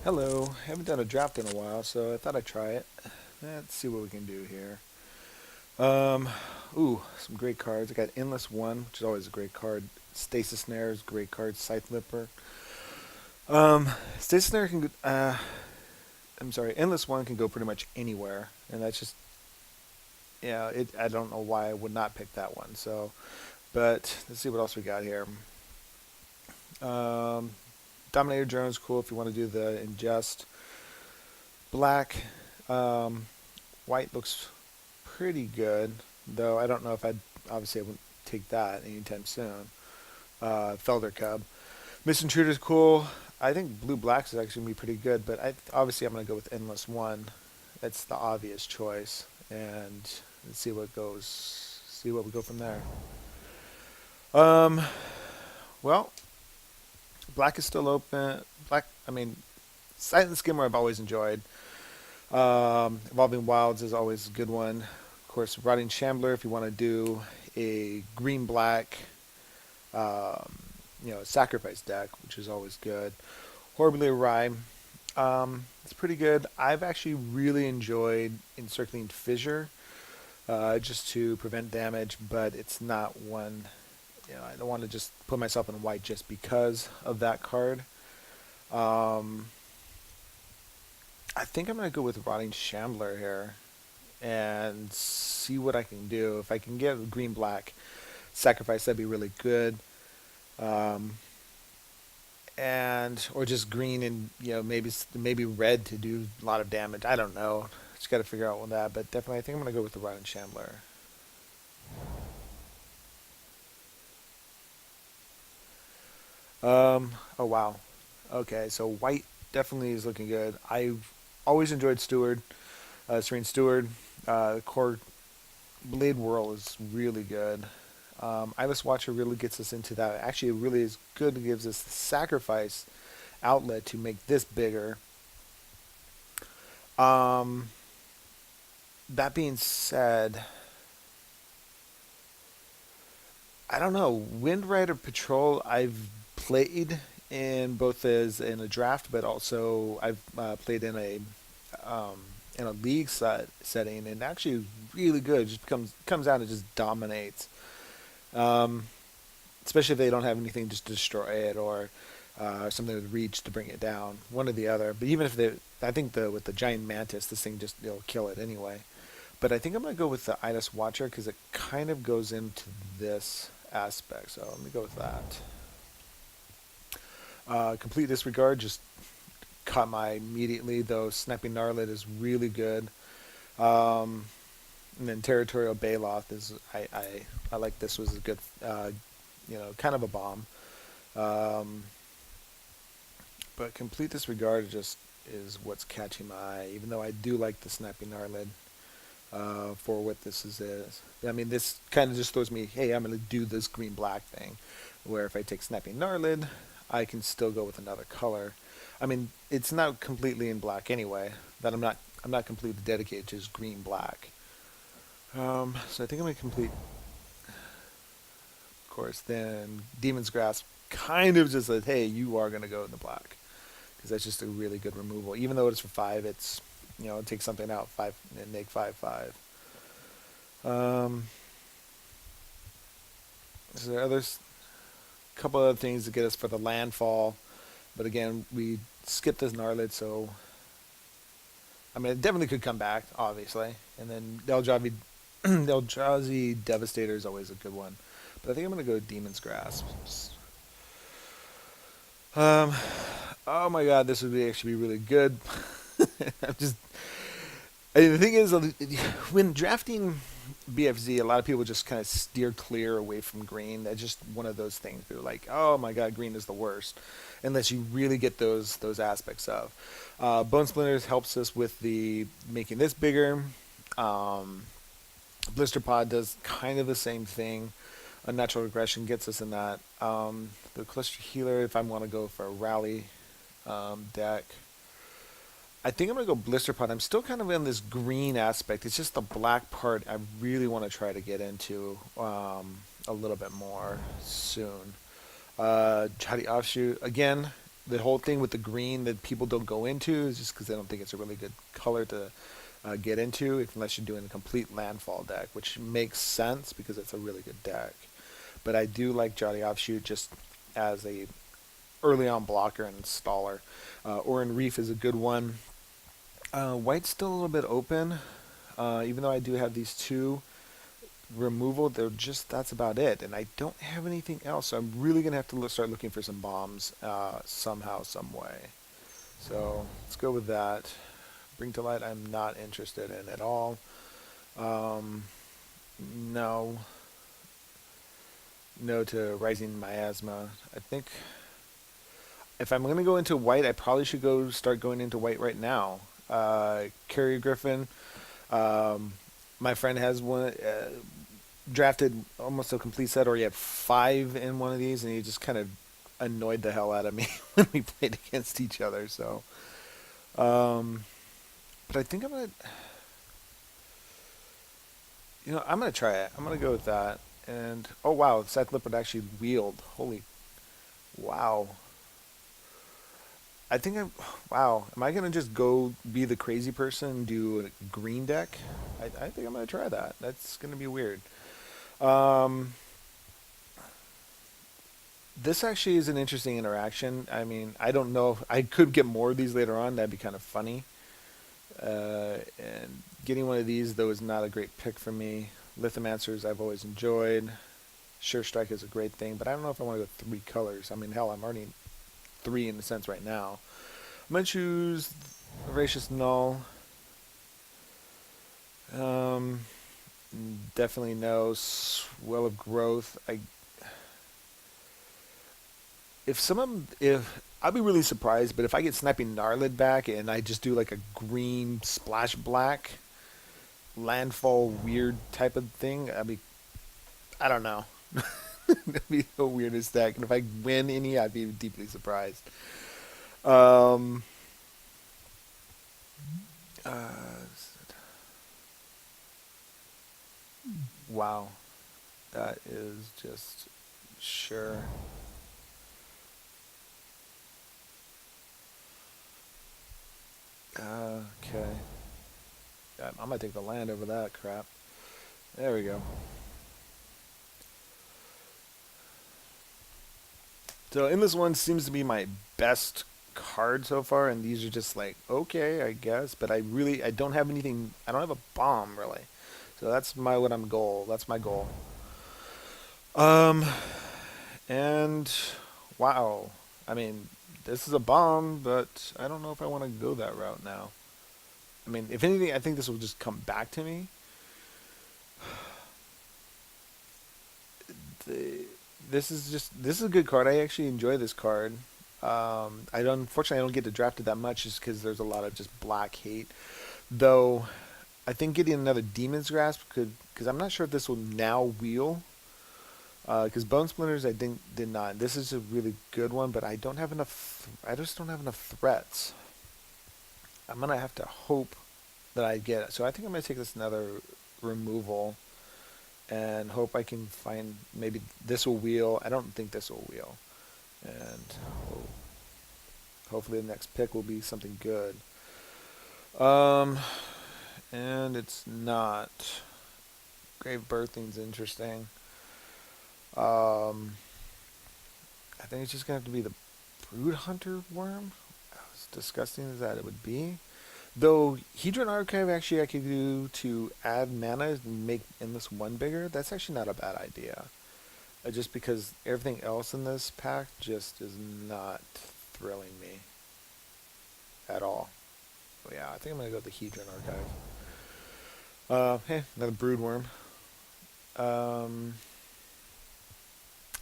Hello, haven't done a draft in a while, so I thought I'd try it. Let's see what we can do here. Um, some great cards. I got Endless One, which is always a great card. Stasis Snare is a great card. Scythe Lipper. Um, Stasis Snare can. I'm sorry, Endless One can go pretty much anywhere, and that's just yeah. I don't know why I would not pick that one. So, but let's see what else we got here. Um, Dominator Drone is cool if you want to do the ingest. Black. Um, White looks pretty good, though I don't know if obviously I wouldn't take that anytime soon. Felder Cub. Miss Intruder's cool. I think Blue Black is actually going to be pretty good, but obviously I'm going to go with Endless One. That's the obvious choice, and let's see what goes. See what we go from there. Um, well, Black is still open. Black, I mean, Silent Skimmer I've always enjoyed. Evolving Wilds is always a good one. Of course, Rotting Shambler if you want to do a green black, um, sacrifice deck, which is always good. Horribly Awry, it's pretty good. I've actually really enjoyed Encircling Fissure, just to prevent damage, but it's not one. I don't want to just put myself in white just because of that card. Um, I think I'm going to go with Rotting Shambler here and see what I can do. If I can get green black sacrifice, that'd be really good. Um, and or just green and maybe red to do a lot of damage. I don't know. Just got to figure out with that. But definitely, I think I'm going to go with the Rotting Shambler. Oh wow. Okay, so white definitely is looking good. I've always enjoyed Steward, Serene Steward. Core Blade Whirl is really good. Eyeless Watcher really gets us into that. Actually, it really is good. It gives us the sacrifice outlet to make this bigger. Um, that being said, I don't know. Wind Rider Patrol, I've played in both as in a draft, but also I've played um, in a league setting, and actually really good. It just comes out and just dominates. Um, Especially if they don't have anything just to destroy it or something with reach to bring it down, one or the other. But even if I think with the giant mantis, this thing just it'll kill it anyway. But I think I'm gonna go with the Idus Watcher because it kind of goes into this aspect. So let me go with that. Complete Disregard just caught my immediately, though Snapping Gnarlid is really good. Um, and then Territorial Baloth is I like this was a good kind of a bomb. Um, but Complete Disregard just is what's catching my eye, even though I do like the Snapping Gnarlid for what this is. I mean, this kind of just throws me, hey, I'm going to do this green-black thing, where if I take Snapping Gnarlid, I can still go with another color. I mean, it's not completely in black anyway. That I'm not completely dedicated to just green-black. So I think I'm going to complete, of course, then Demon's Grasp kind of just says, hey, you are going to go in the black. Because that's just a really good removal. Even though it's for 5, it takes something out 5 and make 5/5. Um, so there are couple other things to get us for the landfall, but again, we skipped this Gnarlid, so I mean, it definitely could come back, obviously. And then Eldrazi Devastator is always a good one, but I think I'm gonna go Demon's Grasp. Um, oh my God, this would actually be really good. I'm just the thing is, when drafting BFZ, a lot of people just kind of steer clear away from green. That's just one of those things. People are like, oh my God, green is the worst, unless you really get those aspects of. Bone Splinters helps us with the making this bigger. Um, Blister Pod does kind of the same thing. Unnatural Regression gets us in that. The Cluster Healer, if I want to go for a rally deck. I think I'm going to go Blister Pod. I'm still kind of in this green aspect. It's just the black part I really want to try to get into a little bit more soon. Jihadi Offshoot, again, the whole thing with the green that people don't go into is just because they don't think it's a really good color to get into unless you're doing a complete landfall deck, which makes sense because it's a really good deck. But I do like Jolly Offshoot just as a early on blocker and installer. Orin Reef is a good one. White's still a little bit open, even though I do have these two removal. They're just that's about it, and I don't have anything else. So I'm really gonna have to start looking for some bombs somehow, some way. So let's go with that. Bring to Light, I'm not interested in at all. Um, no, no to Rising Miasma. I think if I'm gonna go into white, I probably should go start going into white right now. Carrier Griffin. Um, my friend has one drafted almost a complete set, or he had five in one of these, and he just kind of annoyed the hell out of me when we played against each other. So, um, but I think I'm gonna try it. I'm gonna go with that. And oh wow, Seth Lippert actually wheeled. Holy wow! I think wow. Am I gonna just go be the crazy person and do a green deck? I think I'm gonna try that. That's gonna be weird. Um, this actually is an interesting interaction. I mean, I don't know if I could get more of these later on. That'd be kind of funny. And getting one of these though is not a great pick for me. Lithomancers I've always enjoyed. Sure Strike is a great thing, but I don't know if I want to go three colors. I mean, hell, I'm already three in a sense right now. I'm gonna choose Voracious Null. Um, definitely no Swell of Growth. If I'd be really surprised, but if I get Sniping Gnarlid back and I just do like a green splash black landfall weird type of thing, I don't know. That'd be the weirdest deck. And if I win any, I'd be deeply surprised. Um, uh, wow, that is just sure. Okay, I'm gonna take the land over that crap. There we go. So Endless One seems to be my best card so far, and these are just like okay, I guess. But I don't have anything. I don't have a bomb really. So that's my what I'm goal. That's my goal. Um, and wow, I mean, this is a bomb, but I don't know if I want to go that route now. I mean, if anything, I think this will just come back to me. The, this is a good card. I actually enjoy this card. I don't, unfortunately I don't get to draft it that much just because there's a lot of just black hate. Though I think getting another Demon's Grasp could, because I'm not sure if this will now wheel. Because Bone Splinters I think did not. This is a really good one, but I don't have enough. I just don't have enough threats. I'm gonna have to hope that I get it. So I think I'm gonna take this another removal and hope I can find maybe this will wheel. I don't think this will wheel, and hopefully the next pick will be something good. Um, and it's not. Grave Birthing's interesting. Um, I think it's just gonna have to be the Brood Hunter worm. As disgusting as that it would be. Though Hedron Archive actually I could do to add mana and make Endless One bigger. That's actually not a bad idea. Just because everything else in this pack just is not thrilling me at all. So yeah, I think I'm gonna go with the Hedron Archive. Hey, another Brood Worm. Um,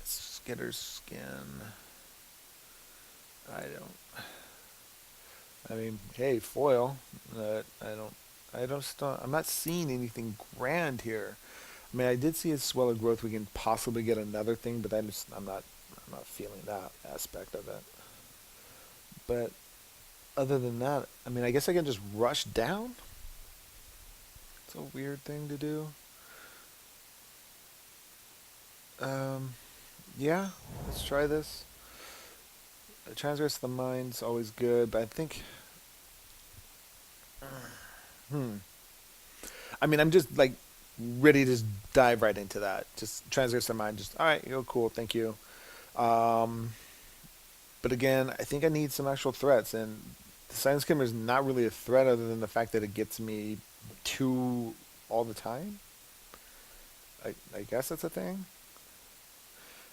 Skitter's Skin. I don't. I mean, hey, foil. I don't. I don't. I'm not seeing anything grand here. I mean, I did see a Swell of Growth. We can possibly get another thing, but I'm not. I'm not feeling that aspect of it. But other than that, I mean, I guess I can just rush down. It's a weird thing to do. Um, yeah, let's try this. Transgress the Mind's always good, but I think, hmm. I mean, I'm just like ready to just dive right into that. Just Transgress the Mind. Just all right, cool, thank you. Um, but again, I think I need some actual threats, and the Silent Skimmer is not really a threat other than the fact that it gets me two all the time. I guess that's a thing.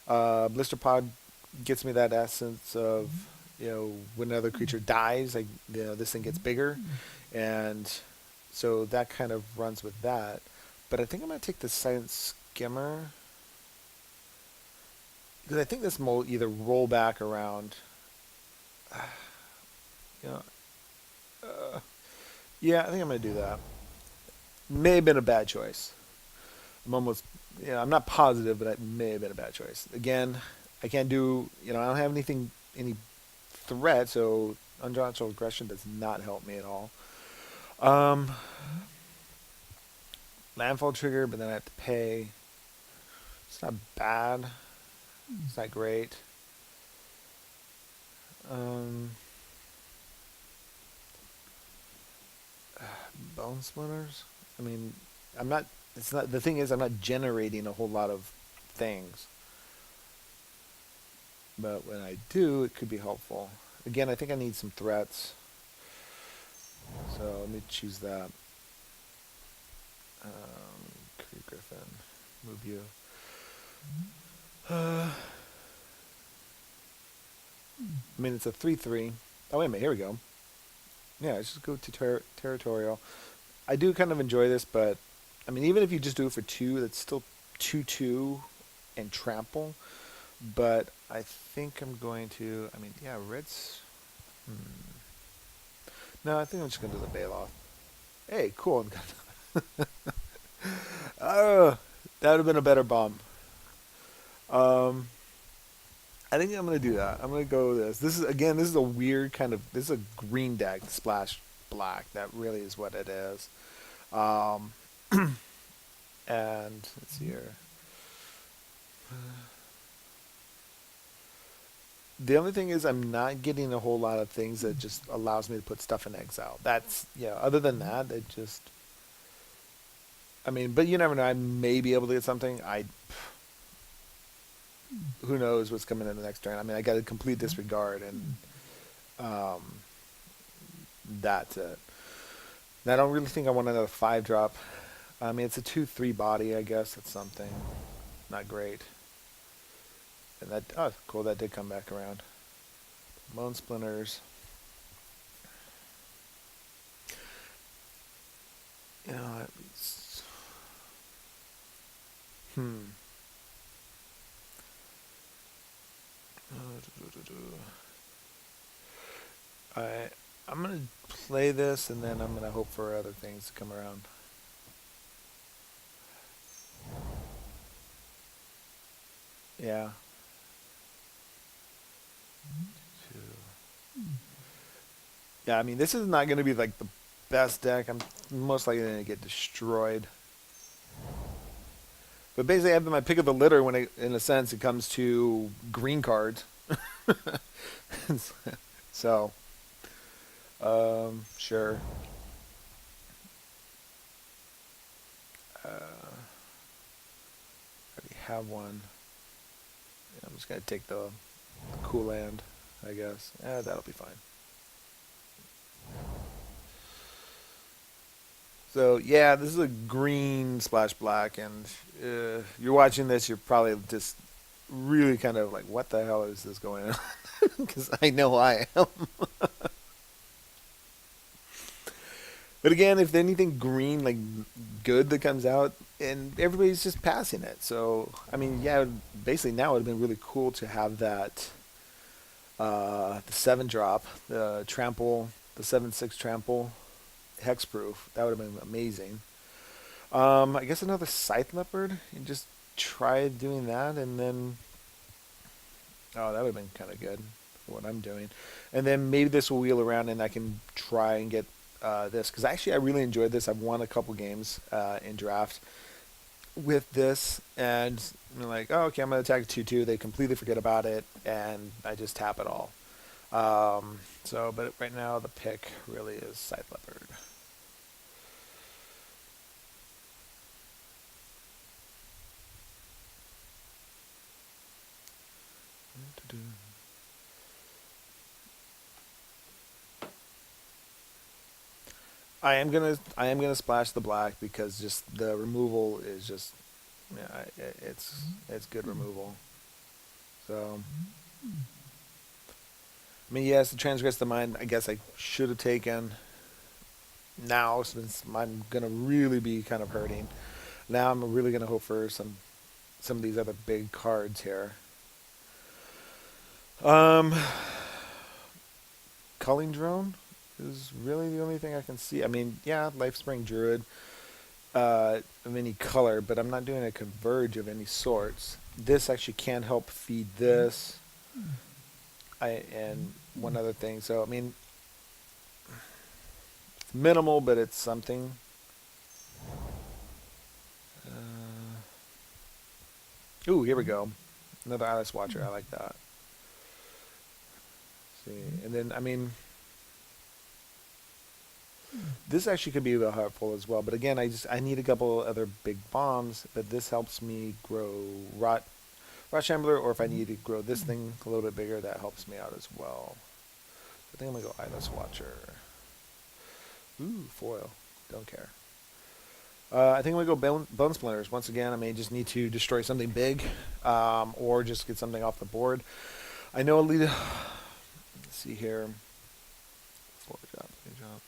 Blister Pod gets me that essence of, when another creature dies, like, this thing gets bigger, and so that kind of runs with that. But I think I'm gonna take the Silent Skimmer because I think this will either roll back around. You know, uh, yeah, I think I'm gonna do that. May have been a bad choice. I'm almost, I'm not positive, but it may have been a bad choice. Again, I can't do, I don't have any threat, so undrawn aggression does not help me at all. Um, Landfall trigger, but then I have to pay. It's not bad. It's not great. Um, Bone splinters. I mean, I'm not. It's not. The thing is, I'm not generating a whole lot of things. But when I do, it could be helpful. Again, I think I need some threats. So let me choose that. Creed Griffin. Move you. I mean, it's a 3/3. Oh, wait a minute. Here we go. Yeah, let's just go to territorial. I do kind of enjoy this, but I mean, even if you just do it for two, that's still 2/2 and trample. But I think I'm going to. I mean, yeah, reds. Hmm. No, I think I'm just going to do the Bailoff. Hey, cool. Oh, that would have been a better bomb. Um, I think I'm gonna do that. I'm gonna go with this. This is a weird kind of. This is a green deck splash black. That really is what it is. Um, and let's see here. The only thing is I'm not getting a whole lot of things that just allows me to put stuff in exile. That's yeah. Other than that, it just. I mean, but you never know. I may be able to get something. Who knows what's coming in the next turn. I mean, I got a complete disregard, and um, that's it. And I don't really think I want another 5 drop. I mean, it's a 2/3 body, I guess. That's something. Not great. And that, oh, cool, that did come back around. Bone Splinters. You know, it's, hmm. I, I'm going to play this, and then I'm going to hope for other things to come around. Yeah. Yeah, I mean, this is not going to be like the best deck. I'm most likely going to get destroyed. But basically, I have my pick of the litter when, in a sense, it comes to green cards. So, sure. I already have one. Yeah, I'm just gonna take the cool land, I guess. That'll be fine. So yeah, this is a green splash black, and you're watching this, you're probably just really kind of like, what the hell is this going on? Because I know I am. But again, if anything green, like good that comes out, and everybody's just passing it. So, I mean, yeah, basically now it would have been really cool to have that, the 7 drop, the trample, the 7/6 trample, hexproof. That would have been amazing. I guess another Scythe Leopard, and just try doing that, and then, oh, that would have been kind of good for what I'm doing. And then maybe this will wheel around, and I can try and get this because actually I really enjoyed this. I've won a couple games in draft with this, and I'm like, oh, okay, I'm gonna attack 2/2. They completely forget about it, and I just tap it all. So, but right now the pick really is Scythe Leopard. I am gonna splash the black because just the removal is just yeah, it's good removal. So I mean, yes, the transgress the mind. I guess I should have taken now since I'm gonna really be kind of hurting. Now I'm really gonna hope for some of these other big cards here. Um, Culling Drone is really the only thing I can see. I mean, yeah, Lifespring Druid of any color, but I'm not doing a converge of any sorts. This actually can help feed this. And one other thing. So I mean, it's minimal, but it's something. Ooh, here we go. Another Atlas Watcher. I like that. See, and then I mean, this actually could be real helpful as well. But again, I need a couple other big bombs. But this helps me grow Rot Shambler, or if I need to grow this thing a little bit bigger, that helps me out as well. I think I'm gonna go Atlas Watcher. Ooh, foil. Don't care. I think I'm gonna go Bone Splinters. Once again, I may just need to destroy something big, or just get something off the board. I know Alita. Let's see here. 4 drop, 3 drop.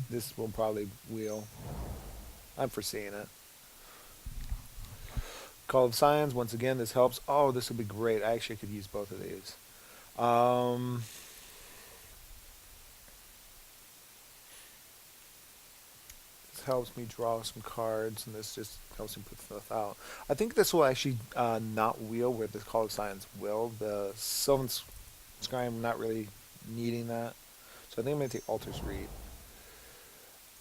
This will probably wheel. I'm foreseeing it. Call of Science. Once again, this helps. Oh, this would be great. I actually could use both of these. Um, this helps me draw some cards, and this just helps me put stuff out. I think this will actually not wheel where the Call of Science will. The Sylvan Scry, I'm not really needing that. So I think I'm going to take Altar's Read.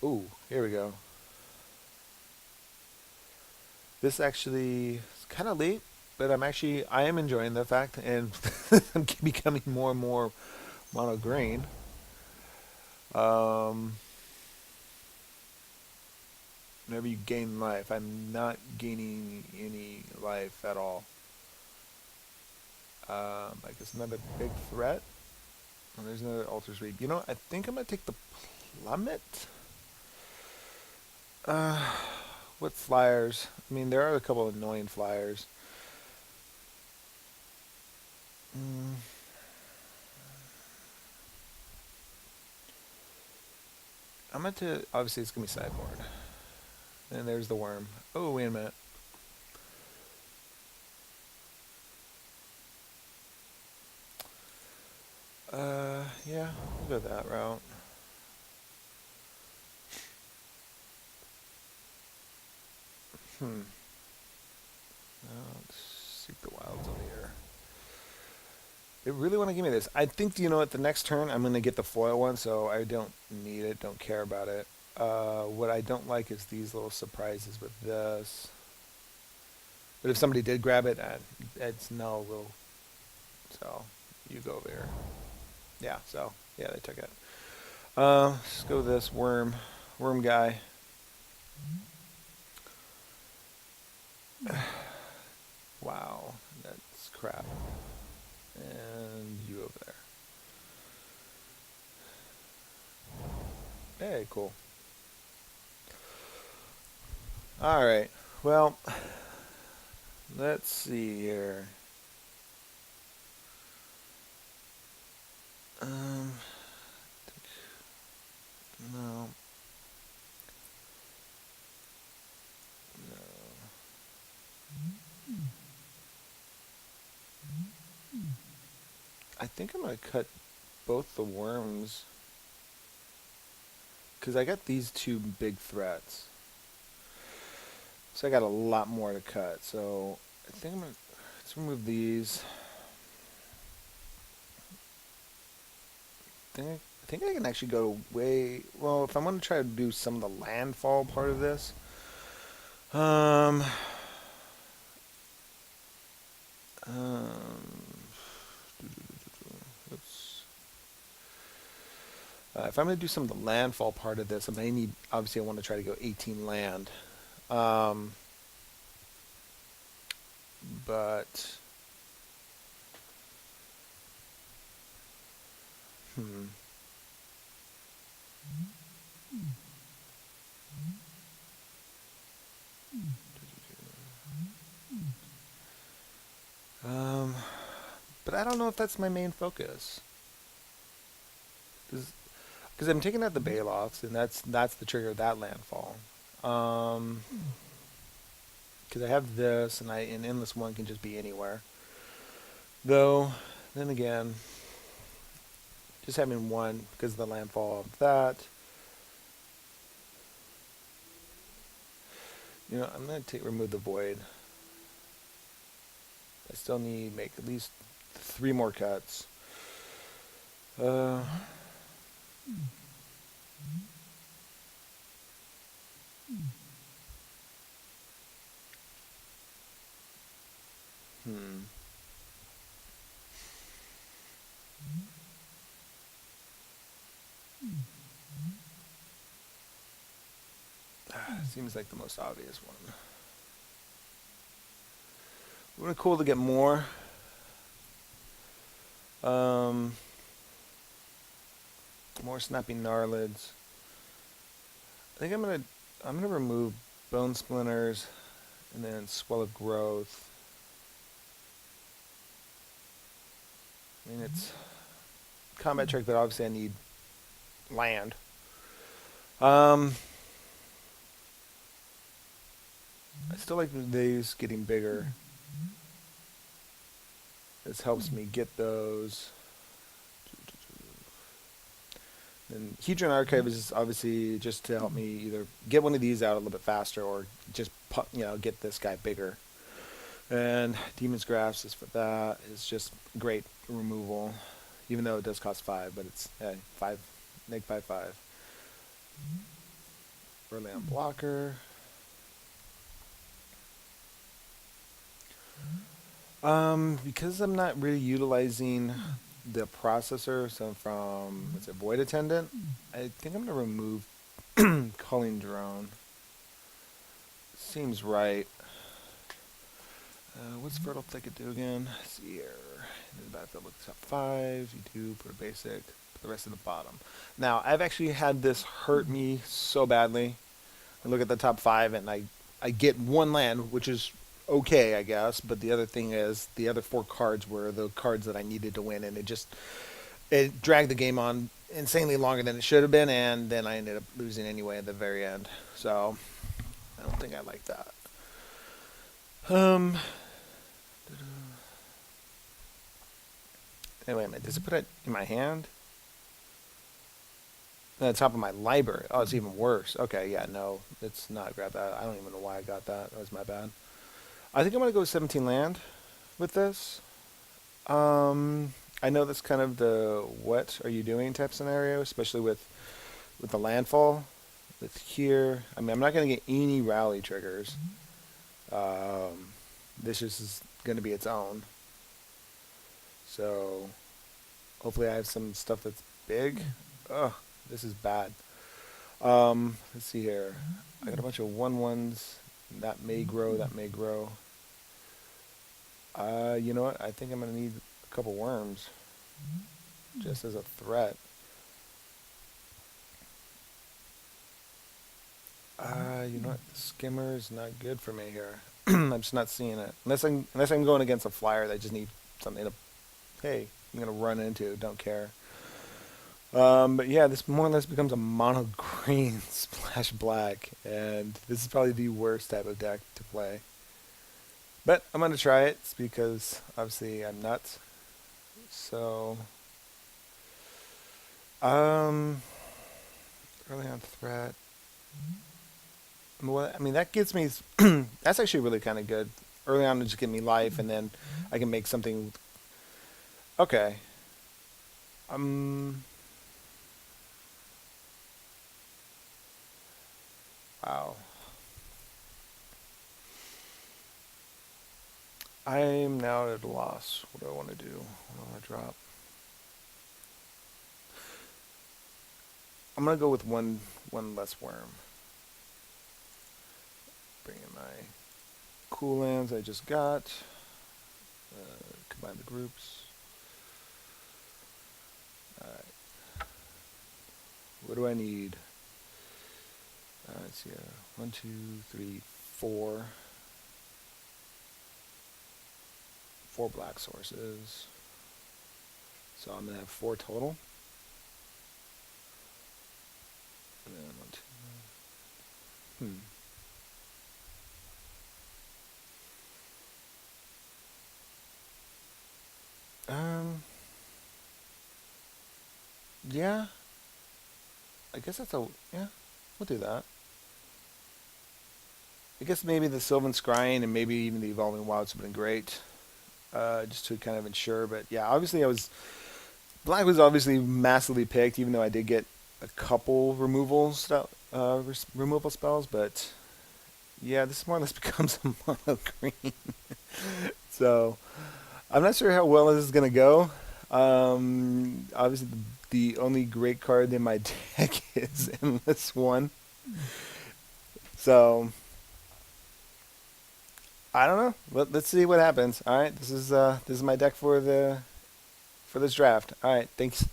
Ooh, here we go. This actually is kind of late, but I am enjoying the fact, and I'm becoming more and more mono green. Um, whenever you gain life, I'm not gaining any life at all. I guess another big threat. Oh, there's another Altar's Read. You know, I think I'm gonna take the Plummet. Uh, what flyers? I mean, there are a couple of annoying flyers. Mm, I'm going to obviously it's gonna be sideboard. And there's the worm. Oh, wait a minute. Yeah, we'll go that route. Hmm. Let's seek the wilds over here. They really want to give me this. I think, you know what, the next turn I'm going to get the foil one, so I don't need it, don't care about it. What I don't like is these little surprises with this. But if somebody did grab it, it's no, will. So, you go over here. Yeah, so, yeah, they took it. Let's go with this worm. Worm guy. Wow, that's crap. And you over there. Hey, cool. All right. Well, let's see here. Um, no, no. I think I'm gonna cut both the worms because I got these two big threats. So I got a lot more to cut. So I think I'm gonna let's remove these. I think I can actually go way well if I'm gonna try to do some of the landfall part of this. Um, Um, oops. If I'm going to do some of the landfall part of this, I may need, obviously I want to try to go 18 land. Um, but, hmm. Um, but I don't know if that's my main focus. Because I'm taking out the Bailoffs, and that's the trigger of that landfall. Um, because I have this, and an Endless One can just be anywhere. Though, then again, just having one because of the landfall of that. You know, I'm gonna remove the Void. I still need to make at least 3 more cuts. Uh, hmm. Seems like the most obvious one. Would be cool to get more. Um, more snappy gnarlids. I think I'm gonna remove bone splinters and then swell of growth. I mean it's combat trick, but obviously I need land. Um, I still like these getting bigger. This helps me get those. And Hedron Archive is obviously just to help me either get one of these out a little bit faster or just get this guy bigger. And Demon's Grasp is for that. It's just great removal, even though it does cost 5, but it's 5, neg 5/5. Early on blocker. Because I'm not really utilizing the processor, so from it's a Void Attendant, I think I'm gonna remove Culling Drone. Seems right. What's Fertile Thicket do again? Let's see here. In the battlefield, look top 5. You do put a basic, put the rest at the bottom. Now, I've actually had this hurt me so badly. I look at the top 5 and I get one land, which is okay, I guess. But the other thing is, the other 4 cards were the cards that I needed to win, and it dragged the game on insanely longer than it should have been, and then I ended up losing anyway at the very end. So I don't think I like that. Um, Hey, wait a minute. Does it put it in my hand? On the top of my library. Oh, it's even worse. Okay, yeah, no, it's not. Grab that. I don't even know why I got that. That was my bad. I think I'm gonna go 17 land with this. I know that's kind of the "what are you doing" type scenario, especially with the landfall. That's here. I mean, I'm not gonna get any rally triggers. Um, this is gonna be its own. So hopefully I have some stuff that's big. Ugh, this is bad. Let's see here. I got a bunch of 1/1s. That may grow. That may grow. You know what? I think I'm gonna need a couple worms just as a threat. You know what? The skimmer is not good for me here. I'm just not seeing it unless I'm going against a flyer that just need something to. Hey, I'm gonna run into. Don't care. But yeah, this more or less becomes a mono green splash black, and this is probably the worst type of deck to play. But I'm gonna try it because obviously I'm nuts. So, um, early on threat. Well, I mean that gives me. That's actually really kind of good. Early on to just give me life, and then I can make something. Okay. Um. Wow. I'm now at a loss. What do I want to do? What do I want to drop? I'm gonna go with one less worm. Bring in my cool lands I just got. Combine the groups. Alright. What do I need? Let's see. 1, 2, 3, 4. 4 black sources. So I'm gonna have 4 total. And then 1, 2. Yeah. I guess that's a yeah. We'll do that. I guess maybe the Sylvan Scrying and maybe even the Evolving Wilds would have been great, just to kind of ensure. But yeah, obviously black was obviously massively picked, even though I did get a couple removal spells. But yeah, this more or less becomes a mono green. So I'm not sure how well this is gonna go. Obviously, the only great card in my deck is Endless One. So I don't know. Let's see what happens. All right, this is my deck for this draft. All right, thanks.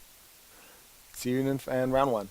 See you in round one.